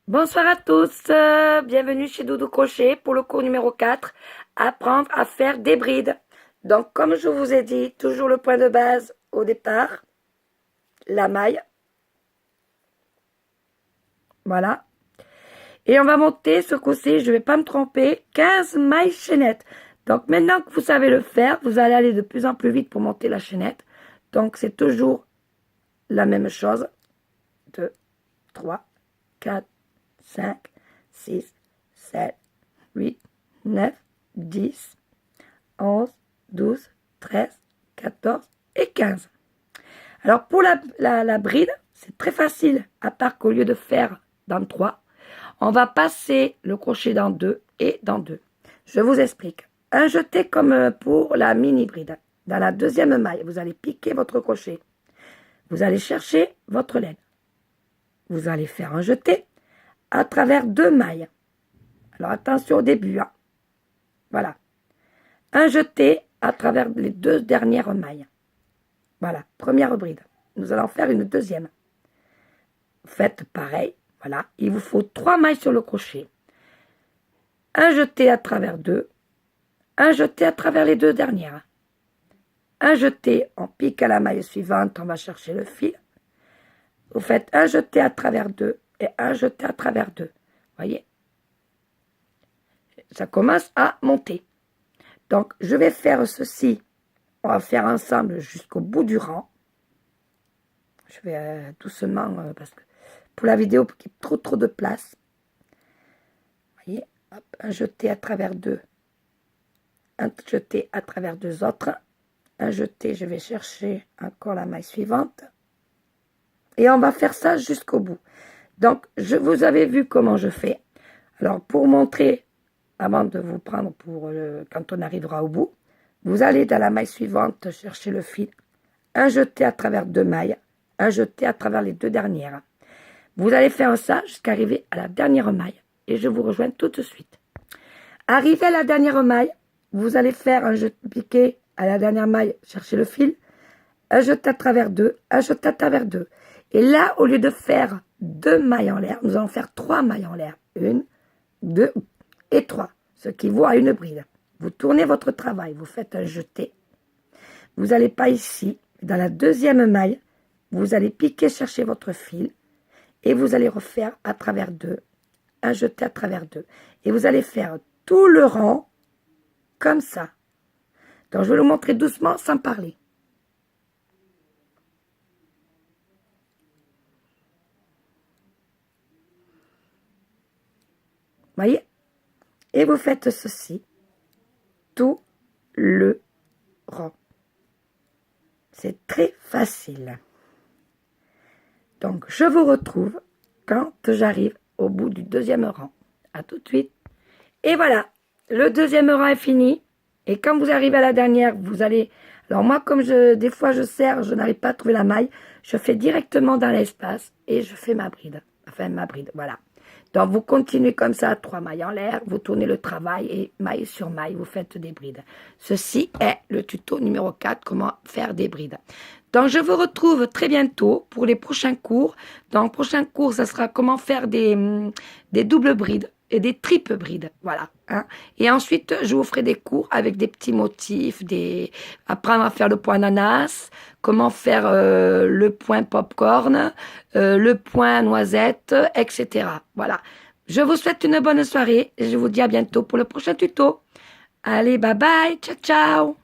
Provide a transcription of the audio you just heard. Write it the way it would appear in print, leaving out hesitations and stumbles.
Bonsoir à tous, bienvenue chez Doudou Crochet pour le cours numéro 4, apprendre à faire des brides. Donc comme je vous ai dit, toujours le point de base au départ, la maille, voilà. Et on va monter ce coup-ci, je ne vais pas me tromper, 15 mailles chaînettes. Donc maintenant que vous savez le faire, vous allez aller de plus en plus vite pour monter la chaînette. Donc c'est toujours la même chose, 2, 3, 4, 5, 6, 7, 8, 9, 10, 11, 12, 13, 14 et 15. Alors pour la bride, c'est très facile, à part qu'au lieu de faire dans 3, on va passer le crochet dans 2 et dans 2. Je vous explique. Un jeté comme pour la mini bride. Dans la deuxième maille, vous allez piquer votre crochet. Vous allez chercher votre laine. Vous allez faire un jeté à travers 2 mailles. Alors attention au début, hein. Voilà. Un jeté à travers les 2 dernières mailles. Voilà, première bride. Nous allons faire une deuxième. Faites pareil, voilà. Il vous faut 3 mailles sur le crochet. Un jeté à travers 2. Un jeté à travers les 2 dernières. Un jeté, on pique à la maille suivante, on va chercher le fil. Vous faites un jeté à travers 2 et un jeté à travers 2. Voyez? Ça commence à monter. Donc, je vais faire ceci. On va faire ensemble jusqu'au bout du rang. Je vais doucement, parce que pour la vidéo, pour qu'il y ait trop de place. Vous voyez, hop, un jeté à travers 2. Un jeté à travers 2 autres. Un jeté, je vais chercher encore la maille suivante. Et on va faire ça jusqu'au bout. Donc, vous avez vu comment je fais. Alors, pour montrer, avant de vous prendre pour quand on arrivera au bout, vous allez dans la maille suivante chercher le fil. Un jeté à travers 2 mailles. Un jeté à travers les 2 dernières. Vous allez faire ça jusqu'à arriver à la dernière maille. Et je vous rejoins tout de suite. Arrivé à la dernière maille, vous allez faire un jeté piqué à la dernière maille, chercher le fil. Un jeté à travers 2, un jeté à travers 2. Et là, au lieu de faire 2 mailles en l'air, nous allons faire 3 mailles en l'air. 1, 2 et 3, ce qui vaut à une bride. Vous tournez votre travail, vous faites un jeté. Vous n'allez pas ici. Dans la deuxième maille, vous allez piquer, chercher votre fil. Et vous allez refaire à travers 2, un jeté à travers 2. Et vous allez faire tout le rang comme ça. Donc, je vais le montrer doucement sans parler. Voyez? Et vous faites ceci, tout le rang. C'est très facile. Donc, je vous retrouve quand j'arrive au bout du deuxième rang. À tout de suite. Et voilà, le deuxième rang est fini. Et quand vous arrivez à la dernière, vous allez... Alors moi, comme des fois je serre, je n'arrive pas à trouver la maille, je fais directement dans l'espace et je fais ma bride. Enfin, ma bride, voilà. Donc, vous continuez comme ça, 3 mailles en l'air, vous tournez le travail et maille sur maille, vous faites des brides. Ceci est le tuto numéro 4, comment faire des brides. Donc, je vous retrouve très bientôt pour les prochains cours. Dans le prochain cours, ça sera comment faire des doubles brides et des triples brides, voilà. Hein. Et ensuite, je vous ferai des cours avec des petits motifs, apprendre à faire le point ananas, comment faire le point popcorn, le point noisette, etc. Voilà. Je vous souhaite une bonne soirée et je vous dis à bientôt pour le prochain tuto. Allez, bye bye, ciao, ciao.